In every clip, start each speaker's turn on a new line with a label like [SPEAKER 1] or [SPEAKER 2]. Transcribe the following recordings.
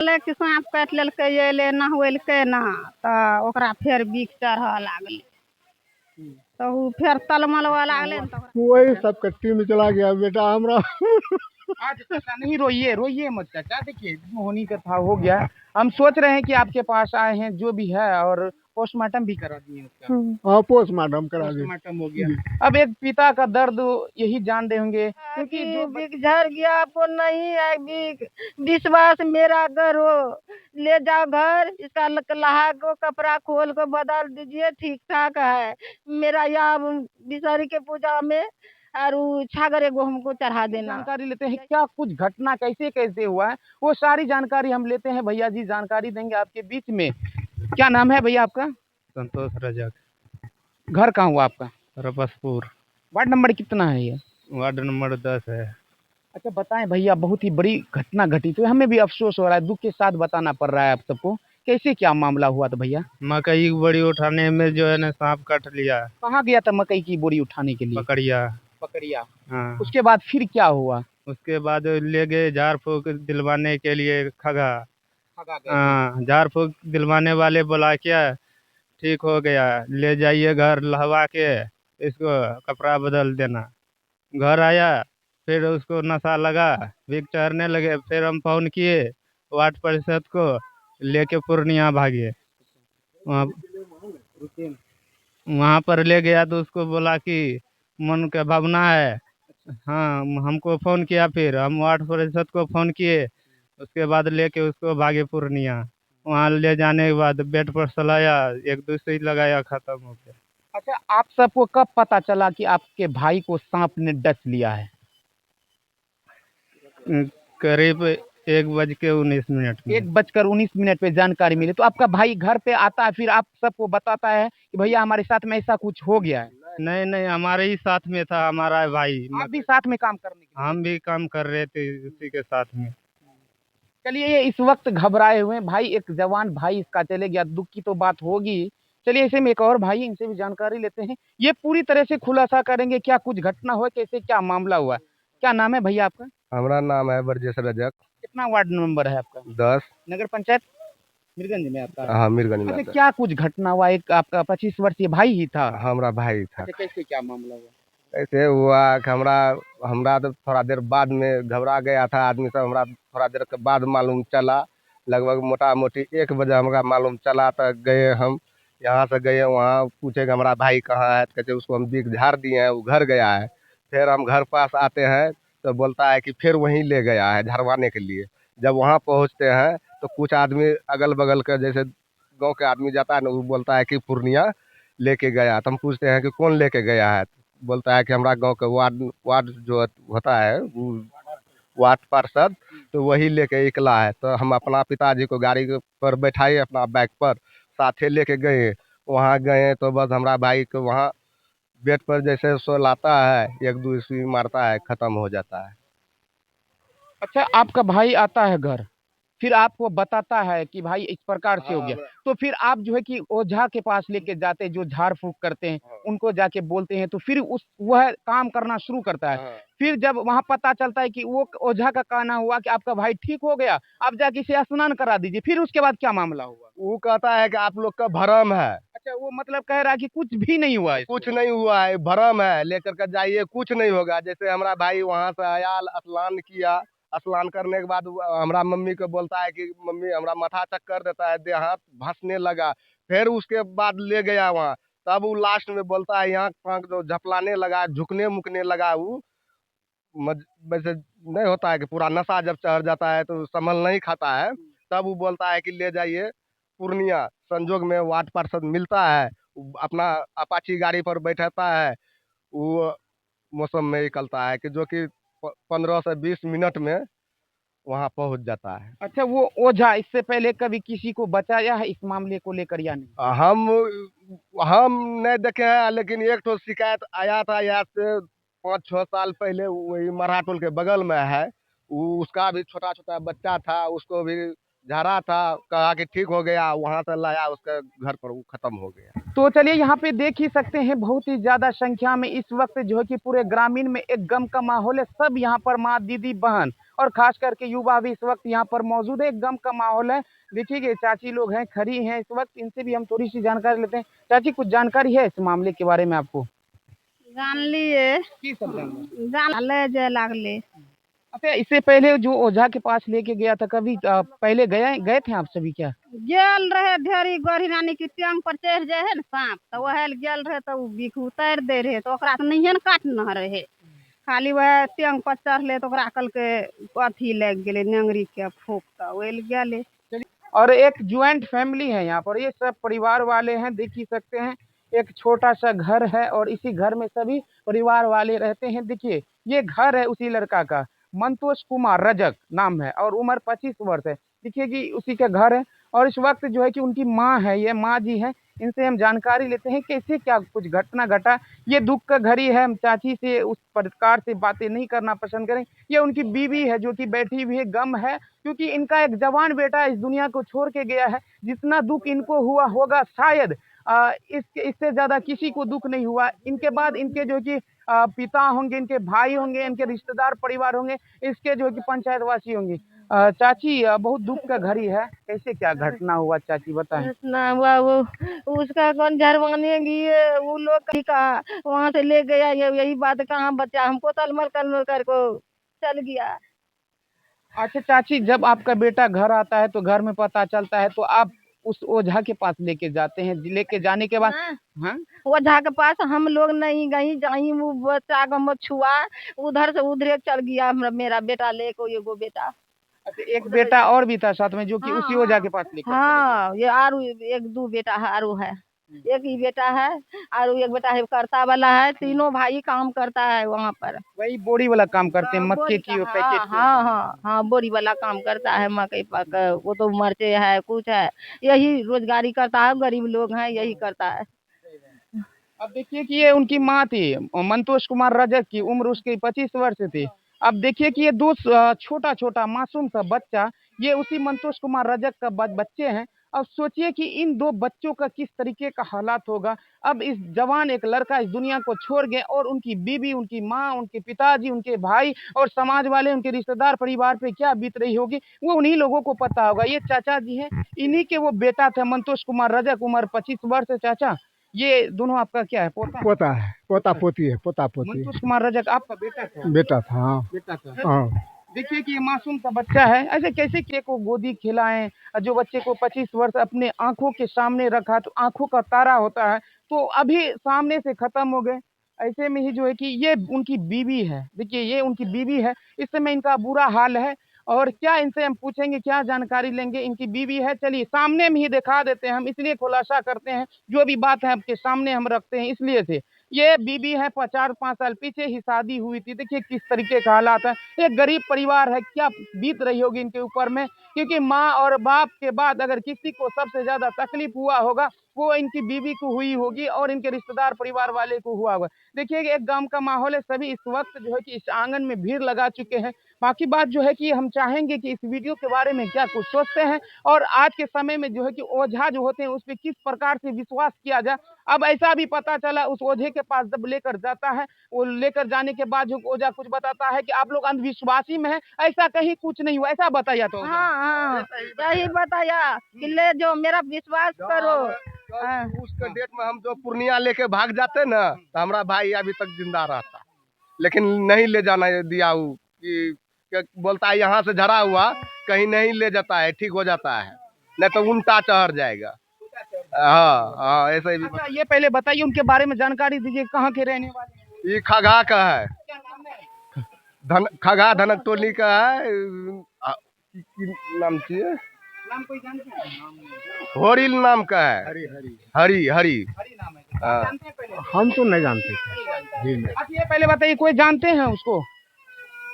[SPEAKER 1] ले कि सांप काटि लेलकै ये ले नहवेलकै ना तऽ ओकरा फेर बिख चढ़ऽ लागलै तऽ उ फेर तलमलवा लागलै ने तऽ
[SPEAKER 2] वही सब कट्टी में चला गया बेटा हमरा।
[SPEAKER 3] आज चाचा नहीं रोइए, रोइए मत चाचा। देखिए होनी का था, हो गया। हम सोच रहे हैं कि आपके पास आए हैं जो भी है, और पोस्टमार्टम भी करा दिए उसका।
[SPEAKER 2] हाँ पोस्टमार्टम करा दी।
[SPEAKER 3] पोस्टमार्टम हो गया। अब एक पिता का दर्द यही जान दे होंगे, क्योंकि जो
[SPEAKER 1] बिक झड़ गया, आपको नहीं है बिक, विश्वास मेरा करो, ले जाओ घर, इसका लहा को कपड़ा खोल को बदल दीजिए, ठीक ठाक है। मेरा यहाँ बिसहरी के पूजा में और छागर एगो हमको चढ़ा देना।
[SPEAKER 3] जानकारी लेते हैं क्या कुछ घटना कैसे कैसे हुआ है, वो सारी जानकारी हम लेते हैं। भैया जी जानकारी देंगे आपके बीच में। क्या नाम है भैया आपका?
[SPEAKER 4] संतोष रजक।
[SPEAKER 3] घर कहाँ हुआ आपका?
[SPEAKER 4] रपसपुर।
[SPEAKER 3] वार्ड नंबर कितना है ये?
[SPEAKER 4] वार्ड नंबर 10 है।
[SPEAKER 3] अच्छा बताएं भैया, बहुत ही बड़ी घटना घटी तो हमें भी अफसोस हो रहा है, दुख के साथ बताना पड़ रहा है आप सबको। कैसे क्या मामला हुआ था भैया?
[SPEAKER 4] मकई बड़ी उठाने में जो है ना सांप काट लिया।
[SPEAKER 3] कहाँ गया था मकई की बोरी उठाने के लिए?
[SPEAKER 4] पकड़िया।
[SPEAKER 3] पकड़िया।
[SPEAKER 4] हाँ।
[SPEAKER 3] उसके बाद फिर क्या हुआ?
[SPEAKER 4] उसके बाद ले गए झाड़ फूक दिलवाने के लिए खगा।
[SPEAKER 3] गए।
[SPEAKER 4] हाँ, झाड़ फूक दिलवाने वाले बोला क्या ठीक हो गया, ले जाइए घर लहवा के इसको कपड़ा बदल देना। घर आया, फिर उसको नशा लगा, बिग चढ़ने लगे। फिर हम फोन किए वार्ड परिषद को, लेके पूर्णिया भागे। वहाँ पर ले गया तो उसको बोला कि मन का भावना है। हाँ, हमको फ़ोन किया, फिर हम वार्ड परिषद को फ़ोन किए, उसके बाद लेके उसको भागे पूर्णिया। वहाँ ले जाने के बाद बेड पर सलाया, एक दो सुई लगाया, ख़त्म हो गया।
[SPEAKER 3] अच्छा आप सबको कब पता चला कि आपके भाई को सांप ने डस लिया है?
[SPEAKER 4] करीब 1:19 में।
[SPEAKER 3] 1:19 पे जानकारी मिली तो आपका भाई घर पे आता है, फिर आप सबको बताता है कि भैया हमारे साथ में ऐसा कुछ हो गया है?
[SPEAKER 4] नहीं नहीं, हमारे ही साथ में था हमारा भाई।
[SPEAKER 3] आप भी साथ में काम करने के लिए?
[SPEAKER 4] हम भी काम कर रहे थे उसी के साथ में।
[SPEAKER 3] चलिए ये इस वक्त घबराए हुए हैं भाई, एक जवान भाई इसका चले गया, दुख की तो बात होगी। चलिए ऐसे में एक और भाई, इनसे भी जानकारी लेते हैं, ये पूरी तरह से खुलासा करेंगे क्या कुछ घटना हुआ, कैसे क्या मामला हुआ। क्या नाम है भैया आपका?
[SPEAKER 4] हमारा नाम है ब्रजेश रजक।
[SPEAKER 3] कितना वार्ड नंबर है आपका?
[SPEAKER 4] 10।
[SPEAKER 3] नगर पंचायत मीरगंज में आपका?
[SPEAKER 4] हाँ, मीरगंज में।
[SPEAKER 3] अच्छा क्या कुछ घटना हुआ, एक आपका 25 वर्षीय भाई ही था?
[SPEAKER 4] हमारा भाई था।
[SPEAKER 3] अच्छा कैसे क्या मामला हुआ?
[SPEAKER 4] ऐसे हुआ कि हमरा तो थोड़ा देर बाद में घबरा गया था आदमी सब। हमरा थोड़ा देर के बाद मालूम चला, लगभग मोटा मोटी 1 बजे हमरा मालूम चला। तो गए हम, यहाँ से गए वहाँ पूछे कि हमारा भाई कहाँ है, तो कहते उसको हम बिग झाड़ दिए हैं, वो घर गया है। फिर हम घर पास आते हैं तो बोलता है कि फिर वहीं ले गया है झड़वाने के लिए। जब वहाँ पहुँचते हैं तो कुछ आदमी अगल बगल के जैसे गाँव के आदमी जाता है ना, वो बोलता है कि पूर्णिया लेके गया। तो हम पूछते हैं कि कौन लेके गया है, बोलता है कि हमारा गांव के वार्ड जो होता है वो वार्ड पार्षद, तो वही लेके निकला है। तो हम अपना पिताजी को गाड़ी पर बैठाए, अपना बाइक पर साथे लेके गए। वहाँ गए तो बस हमारा भाई को वहाँ बेड पर जैसे सोलाता है, एक दो सुई मारता है, ख़त्म हो जाता है।
[SPEAKER 3] अच्छा आपका भाई आता है घर, फिर आपको बताता है कि भाई इस प्रकार से हो गया, तो फिर आप जो है कि ओझा के पास लेके जाते हैं, जो झाड़ फूक करते हैं उनको जाके बोलते हैं, तो फिर उस वह काम करना शुरू करता है। फिर जब वहां पता चलता है कि वो ओझा का कहना हुआ कि आपका भाई ठीक हो गया, आप जाके इसे स्नान करा दीजिए, फिर उसके बाद क्या मामला हुआ?
[SPEAKER 4] वो कहता है कि आप लोग का भरम है।
[SPEAKER 3] अच्छा वो मतलब कह रहा है कि कुछ भी नहीं हुआ है?
[SPEAKER 4] कुछ नहीं हुआ है, भरम है, लेकर के जाइए, कुछ नहीं होगा। जैसे हमारा भाई वहाँ से आया, स्नान किया, स्नान करने के बाद हमारा मम्मी को बोलता है कि मम्मी हमारा माथा चक्कर देता है, देह हाथ भसने लगा। फिर उसके बाद ले गया वहाँ, तब वो लास्ट में बोलता है यहाँ पाँख जो झपलाने लगा, झुकने मुकने लगा। वो वैसे नहीं होता है कि पूरा नशा जब चढ़ जाता है तो संभल नहीं खाता है, तब वो बोलता है कि ले जाइए पूर्णिया। संजोग में वार्ड पार्षद मिलता है, वो अपना अपाची गाड़ी पर बैठाता है, वो मौसम में निकलता है कि जो कि 15 से 20 मिनट में वहाँ पहुँच जाता है।
[SPEAKER 3] अच्छा वो ओझा इससे पहले कभी किसी को बचाया है इस मामले को लेकर या नहीं?
[SPEAKER 4] हम नहीं देखे हैं, लेकिन एक तो शिकायत आया था यहाँ से 5-6 साल पहले, वही मराठोल के बगल में है। उसका भी छोटा छोटा बच्चा था, उसको भी झाड़ा था, कहा कि ठीक हो गया, वहाँ से लाया उसके घर पर, वो खत्म हो गया।
[SPEAKER 3] तो चलिए यहाँ पे देख ही सकते हैं बहुत ही ज्यादा संख्या में इस वक्त जो है कि पूरे ग्रामीण में एक गम का माहौल है। सब यहाँ पर माँ, दीदी, बहन और खास करके युवा भी इस वक्त यहाँ पर मौजूद है। एक गम का माहौल है। देखिए ये चाची लोग हैं, खड़ी हैं इस वक्त, इनसे भी हम थोड़ी सी जानकारी लेते हैं। चाची, कुछ जानकारी है इस मामले के बारे में आपको?
[SPEAKER 1] जानलिए
[SPEAKER 3] की सब जानकारी?
[SPEAKER 1] जानले जे लागले
[SPEAKER 3] अच्छा, इससे पहले जो ओझा के पास लेके गया था, कभी पहले गए थे आप सभी क्या?
[SPEAKER 1] गेल रहे ढेरी गढ़ी नानी की टांग पर चढ़ जाए है न सांप, तो वह गेल रहे तो बिख उतार दे रहे, तो ओकरा नहीं काटना रहे, खाली वह टांग पर चढ़ले तो ओकरा कल के अथी लग गेले नेंगरी के फूक, तो वही गेले।
[SPEAKER 3] और एक ज्वाइंट फैमिली है यहाँ पर, ये सब परिवार वाले हैं, देख ही सकते हैं। एक छोटा सा घर है और इसी घर में सभी परिवार वाले रहते हैं। देखिए ये घर है उसी लड़का का, मंतोष कुमार रजक नाम है और उम्र 25 वर्ष है। देखिए कि उसी का घर है और इस वक्त जो है कि उनकी माँ है, ये माँ जी हैं, इनसे हम जानकारी लेते हैं कैसे क्या कुछ घटना घटा। ये दुख का घड़ी है, हम चाची से उस प्रकार से बातें नहीं करना पसंद करें। ये उनकी बीवी है जो कि बैठी हुई है, गम है क्योंकि इनका एक जवान बेटा इस दुनिया को छोड़ के गया है। जितना दुख इनको हुआ होगा शायद इससे ज्यादा किसी को दुख नहीं हुआ। इनके बाद इनके जो कि पिता होंगे, इनके भाई होंगे, इनके रिश्तेदार परिवार होंगे, इसके जो कि पंचायतवासी होंगे। चाची, बहुत दुख का घड़ी है, कैसे क्या घटना हुआ चाची बताएं?
[SPEAKER 1] घटना हुआ वो उसका कौन झरवाने गए वो लोग का वहां से ले गया, ये यही बात कहाँ बचा, हमको तलमल कलमल कर को चल गया।
[SPEAKER 3] अच्छा चाची, जब आपका बेटा घर आता है तो घर में पता चलता है तो आप उस ओझा के पास लेके जाते हैं, लेके जाने के बाद हाँ?
[SPEAKER 1] ओझा के पास हम लोग नहीं गई जाई, वो बच्चा को छुआ उधर से उधरे चल गया मेरा बेटा लेको एगो बेटा।
[SPEAKER 3] अच्छा, एक बेटा और भी था साथ में जो कि उसी ओझा के पास लेके
[SPEAKER 1] हाँ ये आरू एक दो बेटा है, आरू है एक ही बेटा है, आरू एक बेटा है करता वाला है, तीनों भाई काम करता है वहाँ पर।
[SPEAKER 3] वही बोरी वाला काम करते हैं, मक्के की वो पैकेट की।
[SPEAKER 1] हाँ हाँ हाँ बोरी वाला काम करता है, मकई पक वो तो मरचे है कुछ है, यही रोजगारी करता है, गरीब लोग हैं यही करता है।
[SPEAKER 3] अब देखिए कि ये उनकी माँ थी मंतोष कुमार रजक की, उम्र उसकी 25 वर्ष थी। अब देखिए कि ये दो छोटा छोटा मासूम सा बच्चा, ये उसी मंतोष कुमार रजक का बच्चे हैं। अब सोचिए कि इन दो बच्चों का किस तरीके का हालात होगा। अब इस जवान एक लड़का इस दुनिया को छोड़ गए और उनकी बीवी, उनकी माँ, उनके पिताजी, उनके भाई और समाज वाले, उनके रिश्तेदार परिवार पे क्या बीत रही होगी वो उन्हीं लोगों को पता होगा। ये चाचा जी हैं, इन्हीं के वो बेटा था मंतोष कुमार रजक, उम्र 25 वर्ष है। चाचा, ये दोनों आपका क्या है, पोता?
[SPEAKER 2] पोता है, पोता पोती है, पोता पोती
[SPEAKER 3] मंतोष कुमार रजक आपका बेटा था?
[SPEAKER 2] बेटा था। हाँ
[SPEAKER 3] बेटा था।
[SPEAKER 2] हाँ।
[SPEAKER 3] देखिए कि ये मासूम सा बच्चा है, ऐसे कैसे के को गोदी खिलाएं, जो बच्चे को 25 वर्ष अपने आंखों के सामने रखा, तो आंखों का तारा होता है, तो अभी सामने से खत्म हो गए। ऐसे में ही जो है कि ये उनकी बीवी है, देखिए ये उनकी बीवी है, इस समय इनका बुरा हाल है। और क्या इनसे हम पूछेंगे, क्या जानकारी लेंगे, इनकी बीवी है, चलिए सामने में ही दिखा देते हैं हम, इसलिए खुलासा करते हैं, जो भी बात है आपके सामने हम रखते हैं इसलिए से। ये बीबी है, 4-5 साल पीछे ही शादी हुई थी, देखिए किस तरीके का हालात है। एक गरीब परिवार है, क्या बीत रही होगी इनके ऊपर में, क्योंकि माँ और बाप के बाद अगर किसी को सबसे ज्यादा तकलीफ हुआ होगा वो इनकी बीवी को हुई होगी और इनके रिश्तेदार परिवार वाले को हुआ होगा। देखिए एक गांव का माहौल है, सभी इस वक्त जो है कि इस आंगन में भीड़ लगा चुके हैं। बाकी बात जो है कि हम चाहेंगे कि इस वीडियो के बारे में क्या कुछ सोचते हैं और आज के समय में जो है कि ओझा जो होते हैं उस पर किस प्रकार से विश्वास किया जाए। अब ऐसा भी पता चला उस ओझे के पास जब लेकर जाता है, वो लेकर जाने के बाद जो ओझा कुछ बताता है कि आप लोग अंधविश्वासी में है, ऐसा कहीं कुछ नहीं हुआ, ऐसा बताया तो
[SPEAKER 1] हाँ हाँ यही बताया कि ले जो मेरा विश्वास करो।
[SPEAKER 4] उसके डेट में हम जो पूर्णिया लेके भाग जाते ना, तो हमारा भाई अभी तक जिंदा रहता, लेकिन नहीं ले जाना दिया वो कि बोलता है यहाँ से झड़ा हुआ कहीं नहीं ले जाता है, ठीक हो जाता है, नहीं तो उल्टा चढ़ जाएगा। हाँ हाँ ऐसा ही।
[SPEAKER 3] अच्छा, ये पहले बताइए उनके बारे में जानकारी दीजिए, कहाँ के रहने वाले हैं?
[SPEAKER 4] ये खगा का है,
[SPEAKER 3] क्या नाम है?
[SPEAKER 4] खगा धनक टोली का है। नाम चाहिए,
[SPEAKER 3] नाम कोई जानते हैं?
[SPEAKER 4] होरिल नाम का है।
[SPEAKER 2] हरी हरी
[SPEAKER 4] हरी हरी
[SPEAKER 3] हरी नाम है।
[SPEAKER 4] हाँ।
[SPEAKER 3] जानते हैं पहले?
[SPEAKER 2] हम तो नहीं जानते थे जी नहीं।
[SPEAKER 3] अच्छा, ये पहले बताइए कोई जानते हैं उसको,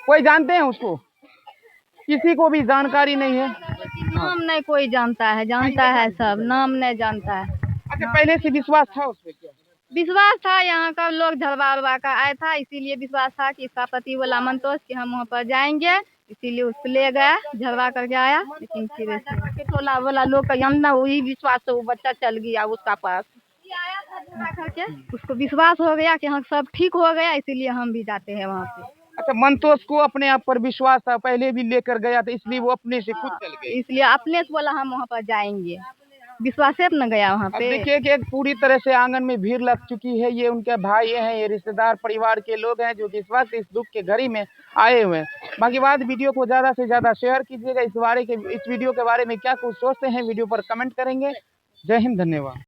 [SPEAKER 3] कोई जानते हैं उसको? किसी को भी जानकारी नहीं है?
[SPEAKER 1] नाम नहीं कोई जानता है, जानता है सब, नाम नहीं जानता है।
[SPEAKER 3] अच्छा, पहले से विश्वास था उस पे क्या?
[SPEAKER 1] विश्वास था, यहाँ का लोग झलवा उलवा का आया था, इसीलिए विश्वास था कि इसका पति बोला मंतोष कि हम वहाँ पर जाएंगे, इसीलिए उसको ले गया, झलवा करके आया। लेकिन फिर टोला वाला लोग का यहाँ ना वही विश्वास से वो बच्चा चल गया उसका पास, करके उसको विश्वास हो गया कि हाँ सब ठीक हो गया, इसीलिए हम भी जाते हैं वहाँ पे।
[SPEAKER 3] अच्छा, मंतोष को अपने आप पर विश्वास था, पहले भी लेकर गया था, इसलिए वो अपने से खुद चल गए।
[SPEAKER 5] इसलिए अपने से बोला हम वहाँ पर जाएंगे, विश्वास है न गया वहाँ
[SPEAKER 3] अब
[SPEAKER 5] पे।
[SPEAKER 3] देखिए कि एक पूरी तरह से आंगन में भीड़ लग चुकी है। ये उनके भाई हैं, ये रिश्तेदार परिवार के लोग हैं जो कि इस वक्त इस दुख के घड़ी में आए हुए हैं। बाकी बात, वीडियो को ज्यादा से ज्यादा शेयर कीजिएगा। इस वीडियो के बारे में क्या कुछ सोचते हैं वीडियो पर कमेंट करेंगे। जय हिंद, धन्यवाद।